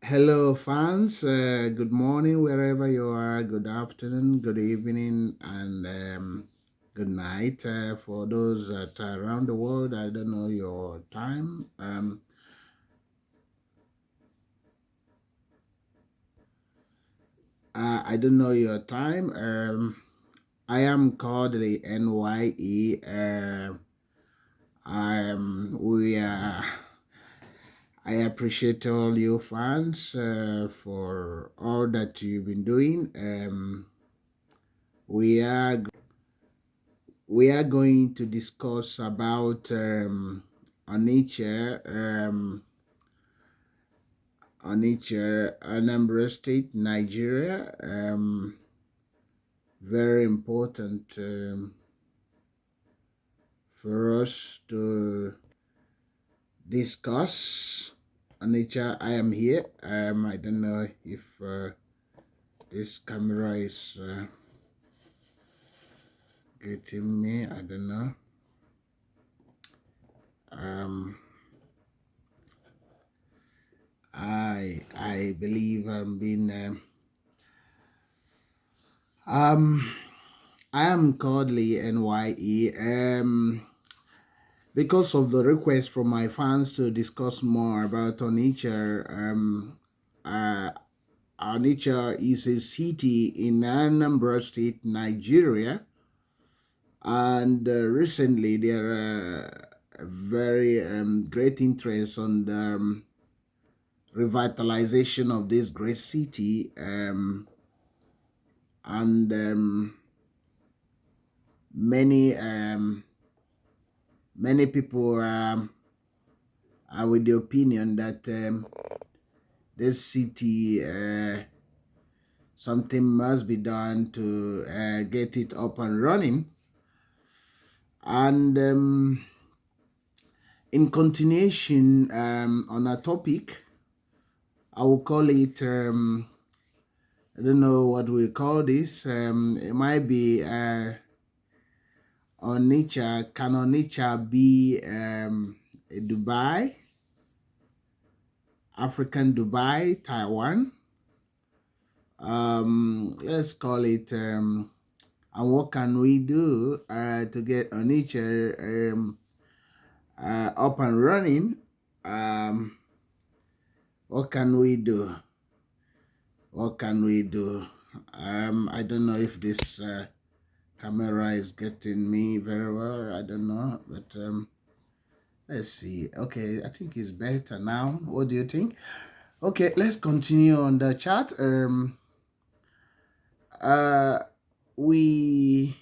Hello, fans. Good morning, wherever you are. Good afternoon, good evening, and good night for those that are around the world. I don't know your time. I don't know your time. I am Kodili-nye. We are. I appreciate all you fans for all that you've been doing. We are we are going to discuss about Onitsha, Anambra State, Nigeria. Very important for us to discuss. Onitsha, I am here. I don't know if this camera is getting me. I don't know. Um, I believe I'm being I am Kodili-nye. Because of the request from my fans to discuss more about Onitsha, uh, Onitsha is a city in Anambra State, Nigeria, and recently there are very great interest on the revitalization of this great city, and many many people are with the opinion that this city something must be done to get it up and running. And in continuation on a topic, I will call it I don't know what we call this. It might be Onitsha. Can Onitsha be a Dubai, African Dubai, Taiwan? Let's call it. And what can we do to get Onitsha up and running? What can we do? What can we do? I don't know if this camera is getting me very well. I don't know, but let's see. Okay, I think it's better now. What do you think? Okay, let's continue on the chat. Uh, we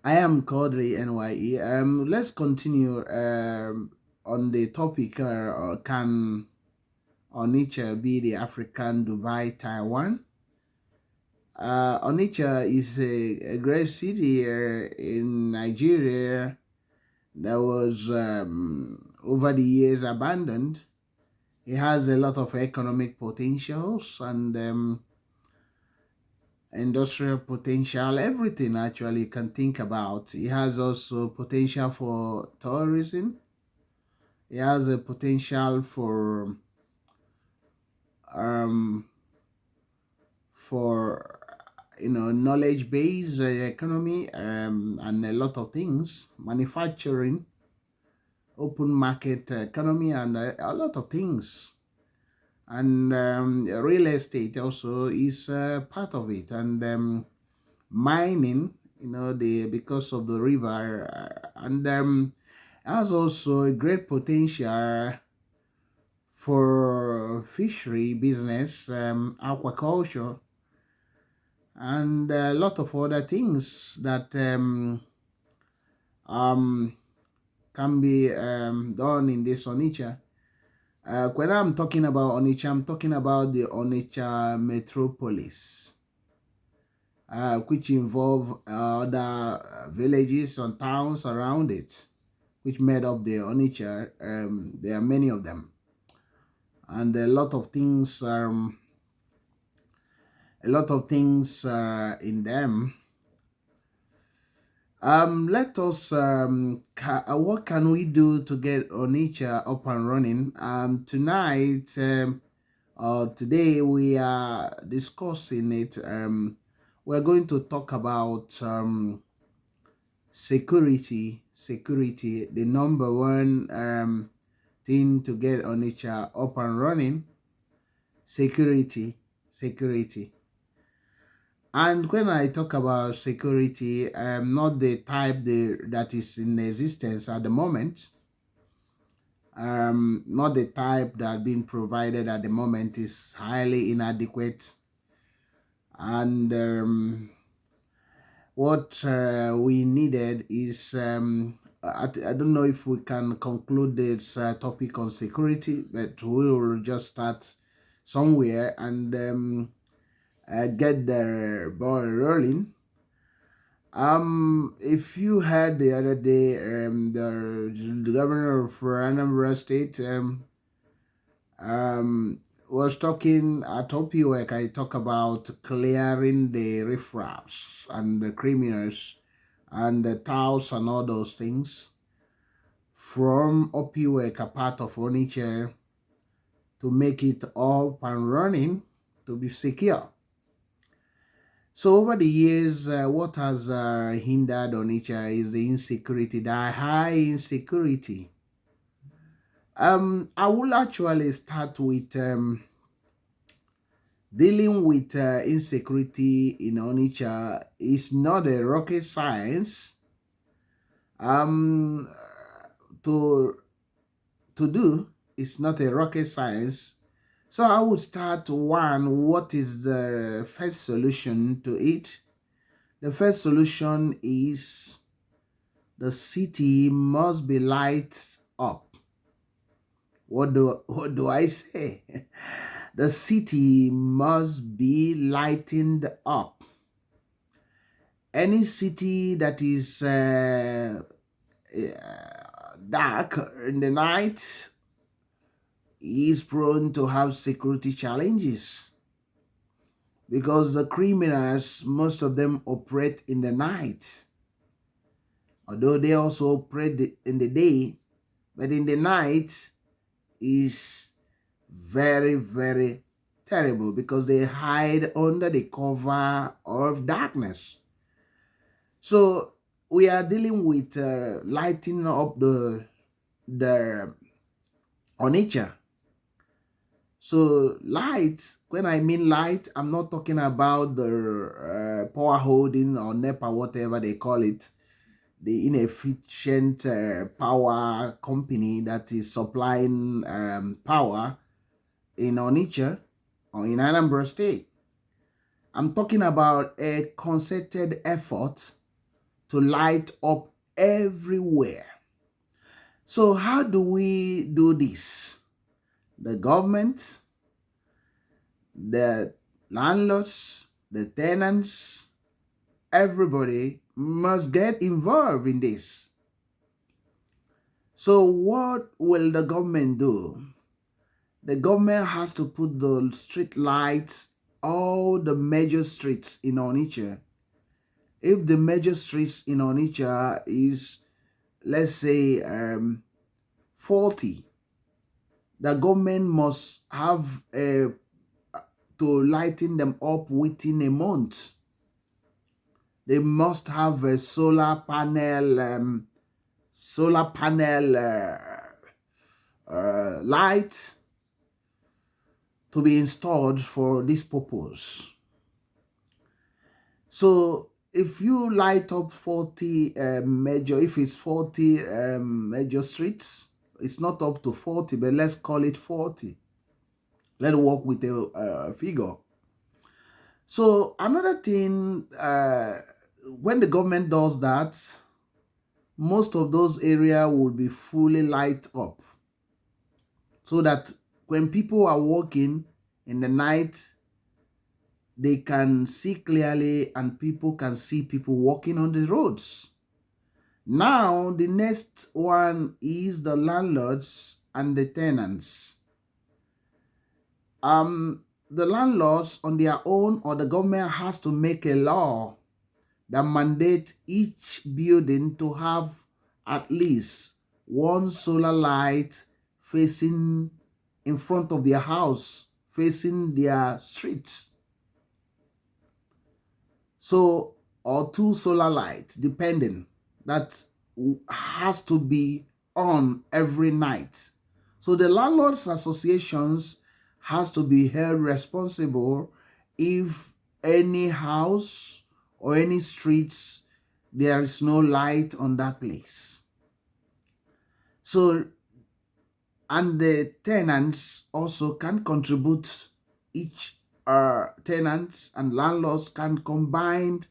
I am Kodili-nye. Let's continue on the topic. Can Onitsha be the African Dubai, Taiwan? Onitsha is a great city in Nigeria that was over the years abandoned. It has a lot of economic potentials and industrial potential, everything actually you can think about. It has also potential for tourism. It has a potential um, for knowledge based economy, and a lot of things, manufacturing, open market economy, and a lot of things. And real estate also is part of it, and mining, the because of the river, and has also a great potential for fishery business, aquaculture, and a lot of other things that um, can be done in this Onitsha. When I'm talking about Onitsha, I'm talking about the Onitsha metropolis, which involve other villages and towns around it, which made up the Onitsha. There are many of them, and a lot of things. A lot of things in them. Let us what can we do to get Onitsha up and running? Tonight, today we are discussing it. We're going to talk about security, the number one thing to get Onitsha up and running. Security. And when I talk about security, not the type that is in existence at the moment, not the type that being provided at the moment is highly inadequate. And what we needed is, I don't know if we can conclude this topic on security, but we will just start somewhere and get the ball rolling. If you heard the other day, the governor of Anambra State was talking at OPWEC. I talk about clearing the riffraffs and the criminals and the touts and all those things from OPWEC, a part of Onitsha, to make it up and running to be secure. So over the years, what has hindered Onitsha is the insecurity, the high insecurity. I will actually start with dealing with insecurity in Onitsha. Is not a rocket science. Um, to do, it's not a rocket science. So I would start one. What is the first solution to it? The first solution is the city must be lighted up. What do I say? The city must be lightened up. Any city that is dark in the night is prone to have security challenges because the criminals, most of them operate in the night. Although they also operate in the day, but in the night is very, very terrible because they hide under the cover of darkness. So we are dealing with lighting up the Onitsha. So light, when I mean light, I'm not talking about the power holding or NEPA, whatever they call it, the inefficient power company that is supplying power in Onitsha or in Anambra State. I'm talking about a concerted effort to light up everywhere. So how do we do this? The government, the landlords, the tenants, everybody must get involved in this. So what will the government do? The government has to put the street lights, all the major streets in Onitsha. If the major streets in Onitsha is, let's say, 40, the government must have to lighten them up within a month. They must have a solar panel light to be installed for this purpose. So if you light up 40 if it's 40 major streets, it's not up to 40, but let's call it 40. Let's work with a figure. So another thing, when the government does that, most of those areas will be fully light up, so that when people are walking in the night, they can see clearly and people can see people walking on the roads. Now, the next one is the landlords and the tenants. The landlords on their own, or the government has to make a law that mandate each building to have at least one solar light facing in front of their house, facing their street. So, or two solar lights, depending, that has to be on every night. So the landlords associations has to be held responsible if any house or any streets there is no light on that place. So, and the tenants also can contribute. Each tenants and landlords can combine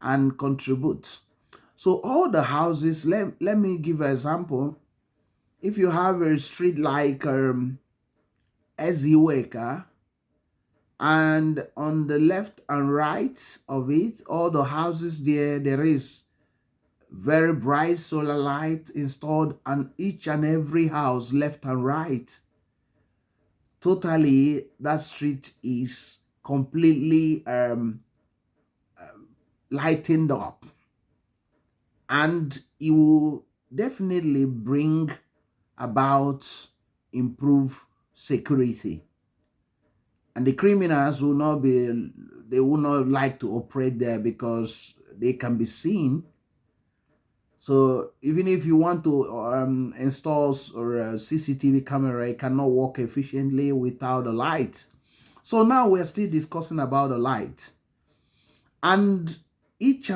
and contribute. So all the houses, let me give an example. If you have a street like Eziweka, and on the left and right of it, all the houses there is very bright solar light installed on each and every house, left and right. Totally, that street is completely lightened up, and it will definitely bring about improved security. And the criminals will not be, they will not like to operate there because they can be seen. So even if you want to install a CCTV camera, it cannot work efficiently without the light. So now we're still discussing about the light. And each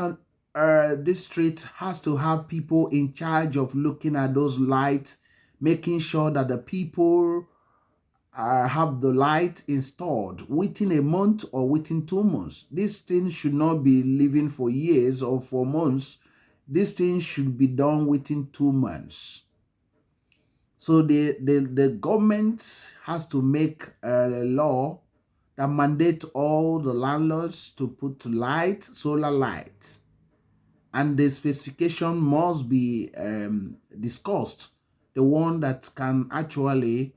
district has to have people in charge of looking at those lights, making sure that the people have the light installed within a month or within 2 months. This thing should not be living for years or for months. This thing should be done within 2 months. So the government has to make a law that mandate all the landlords to put light, solar lights, and the specification must be discussed. The one that can actually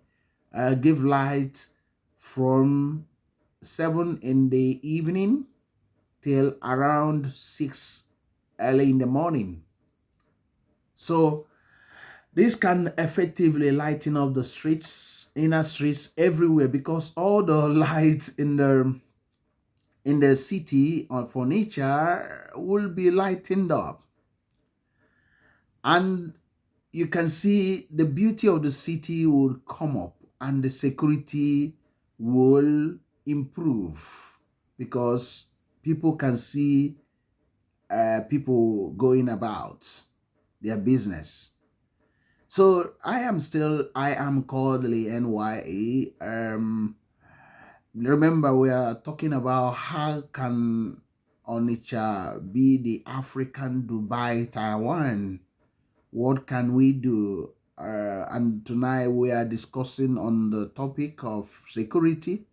give light from 7 in the evening till around 6 early in the morning. So this can effectively lighten up the streets, inner streets everywhere, because all the lights in the city or for nature will be lightened up. And you can see the beauty of the city will come up and the security will improve because people can see people going about their business. So I am Kodili-nye. Remember, we are talking about how can Onitsha be the African Dubai, Taiwan. What can we do? And tonight we are discussing on the topic of security,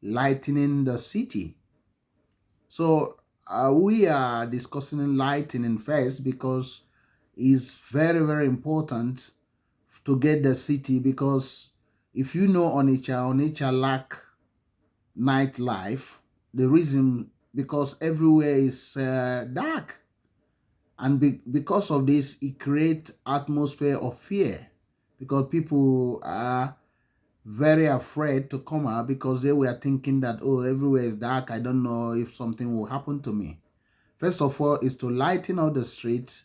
lightening the city. So we are discussing lightening first because it's very, very important to get the city, because if you know Onitsha lack nightlife. The reason, because everywhere is dark, and because of this, it creates atmosphere of fear, because people are very afraid to come out because they were thinking that, oh, everywhere is dark, I don't know if something will happen to me. First of all is to lighten up the streets,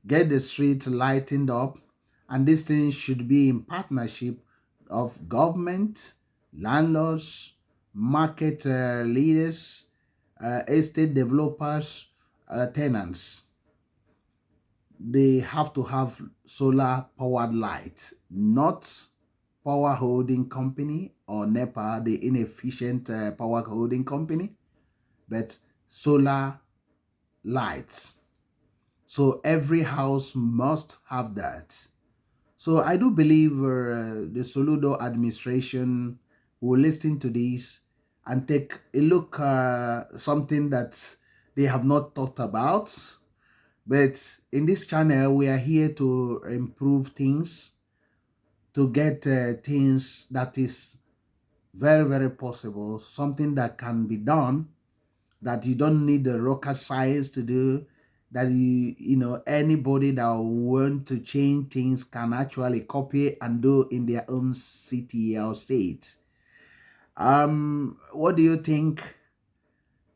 get the streets lightened up, and this thing should be in partnership of government, landlords, market leaders, estate developers, tenants. They have to have solar powered lights, not power holding company or NEPA, the inefficient power holding company, but solar lights. So every house must have that. So I do believe the Soludo administration will listen to this and take a look something that they have not thought about. But in this channel, we are here to improve things, to get things that is very, very possible, something that can be done, that you don't need the rocket science to do, that anybody that want to change things can actually copy and do in their own city or state. What do you think?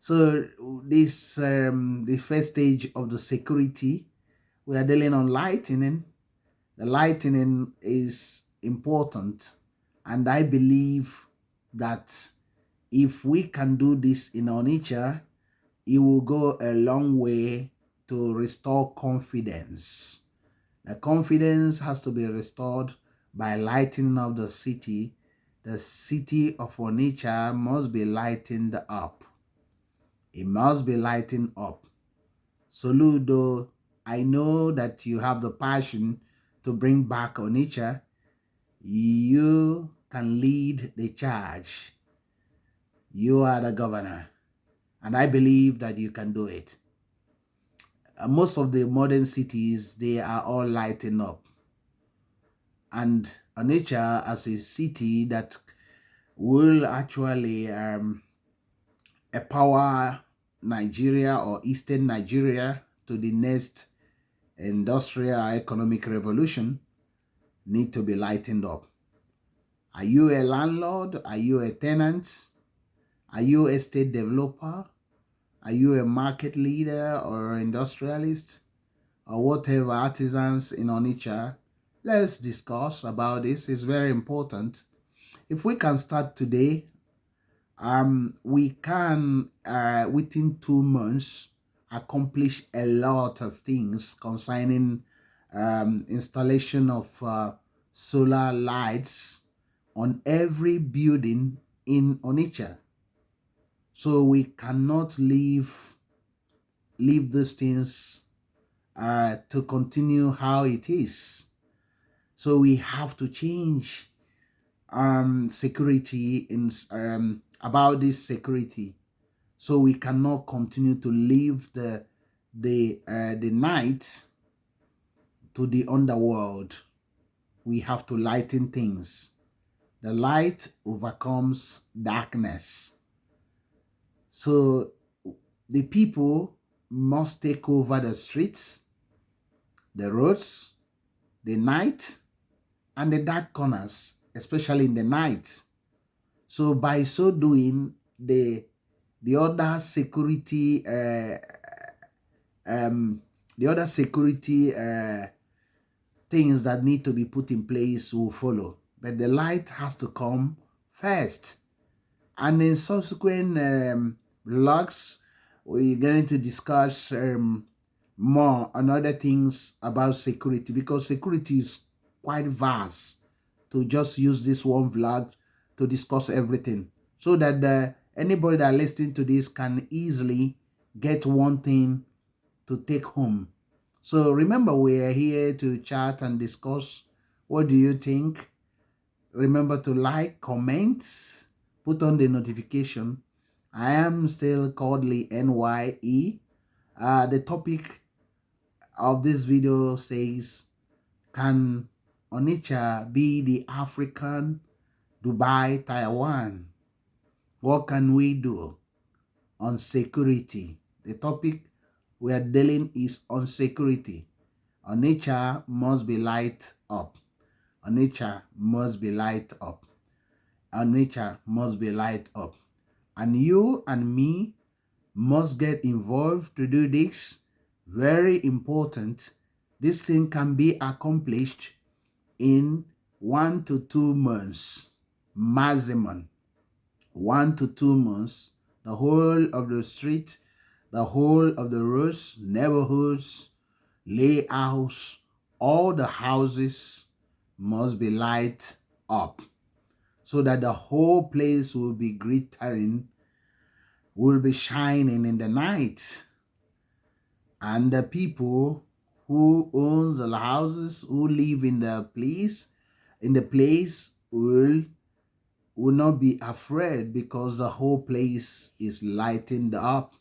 So this the first stage of the security, we are dealing on lightning. The lightning is important, and I believe that if we can do this in Onitsha, it will go a long way to restore confidence. The confidence has to be restored by lightening up the city. The city of Onitsha must be lightened up. It must be lightened up. Soludo, I know that you have the passion to bring back Onitsha. You can lead the charge. You are the governor, and I believe that you can do it. Most of the modern cities, they are all lighting up. And Onitsha as a city that will actually empower Nigeria or Eastern Nigeria to the next industrial economic revolution need to be lightened up. Are you a landlord? Are you a tenant? Are you a state developer? Are you a market leader or industrialist or whatever, artisans in Onitsha? Let's discuss about this. It's very important. If we can start today, we can within 2 months accomplish a lot of things concerning installation of solar lights on every building in Onitsha. So we cannot leave these things to continue how it is. So we have to change security in about this security. So we cannot continue to leave the night to the underworld. We have to lighten things. The light overcomes darkness. So the people must take over the streets, the roads, the night, and the dark corners, especially in the night. So by so doing, the other security things that need to be put in place will follow. But the light has to come first. And in subsequent vlogs, we're going to discuss more on other things about security, because security is quite vast to just use this one vlog to discuss everything, so that anybody that listening to this can easily get one thing to take home. So remember, we are here to chat and discuss. What do you think? Remember to like, comment, put on the notification. I am still Kodili-nye. The topic of this video says, can Onitsha be the African Dubai, Taiwan? What can we do on security? The topic we are dealing is on security. Onitsha must be light up. Onitsha must be light up. Onitsha must be light up. And you and me must get involved to do this. Very important. This thing can be accomplished in 1 to 2 months maximum. 1 to 2 months. The whole of the street, the whole of the roads, neighborhoods, layouts, all the houses must be light up, so that the whole place will be glittering, will be shining in the night. And the people who own the houses, who live in the place will not be afraid, because the whole place is lightened up.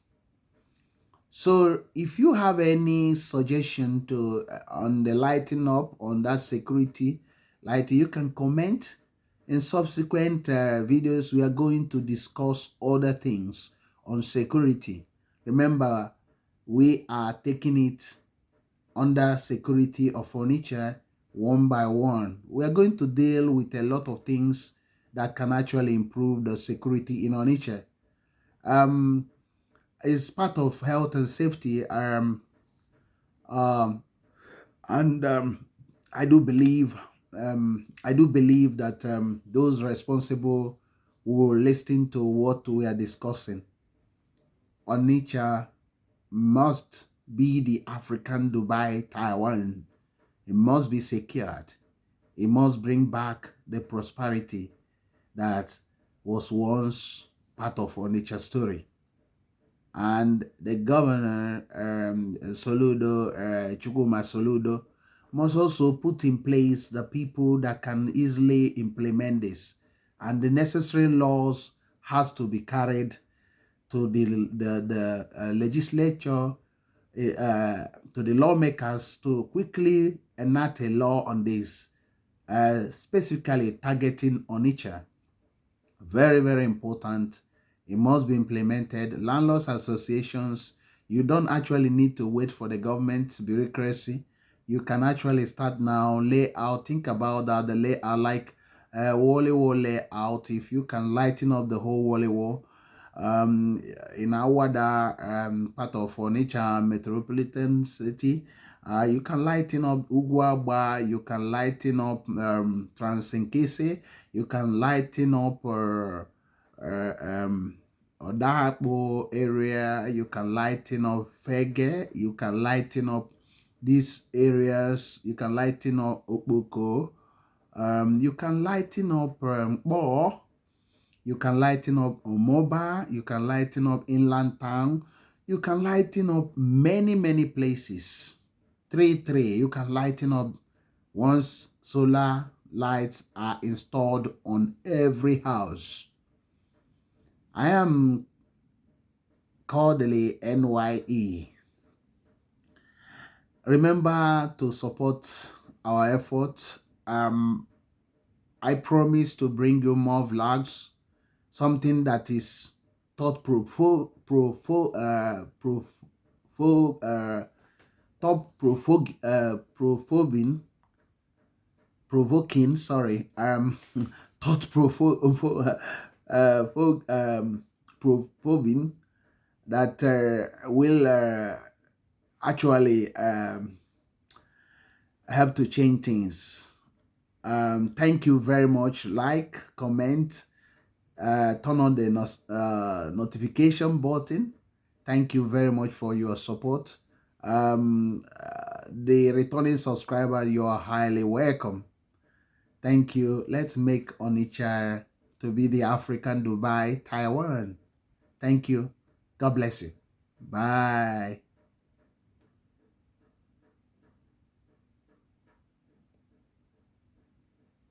So if you have any suggestion to on the lighting up on that security light, you can comment. In subsequent videos, we are going to discuss other things, on security. Remember, we are taking it under security of Onitsha one by one. We are going to deal with a lot of things that can actually improve the security in Onitsha. It's part of health and safety. Um, and I do believe that those responsible will listen to what we are discussing. Onitsha must be the African Dubai, Taiwan. It must be secured. It must bring back the prosperity that was once part of Onitsha's story. And the governor, Soludo, Chukuma Soludo, must also put in place the people that can easily implement this. And the necessary laws has to be carried to the legislature, to the lawmakers to quickly enact a law on this, specifically targeting Onitsha. Very, very important. It must be implemented. Landlords associations, you don't actually need to wait for the government bureaucracy. You can actually start now, lay out, think about that, the layout, like Wally Wall layout. If you can lighten up the whole Wally Wall, in our part of Onitsha metropolitan city, you can lighten up Ugwaba, you can lighten up Transinkisi, you can lighten up Odahapo area, you can lighten up Fege, you can lighten up these areas, you can lighten up Okboko, you can lighten up Bo, you can lighten up Omoba, you can lighten up Inland Town, you can lighten up many, many places. 3 you can lighten up once solar lights are installed on every house. I am Kodili-nye. Remember to support our effort. I promise to bring you more vlogs, something that is thought provoking, sorry, thought provoking, that will actually help to change things. Thank you very much. Like, comment, turn on the notification button. Thank you very much for your support. The returning subscriber, you are highly welcome. Thank you. Let's make Onitsha to be the African Dubai, Taiwan. Thank you. God bless you. Bye.